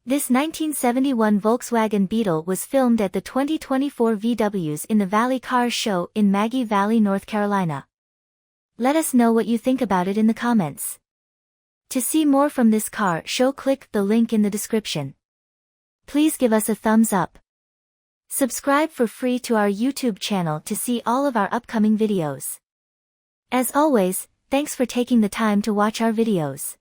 This 1971 Volkswagen Beetle was filmed at the 2024 VWs in the Valley Cars Show in Maggie Valley, North Carolina. Let us know what you think about it in the comments. To see more from this car show, click the link in the description. Please give us a thumbs up. Subscribe for free to our YouTube channel to see all of our upcoming videos. As always, thanks for taking the time to watch our videos.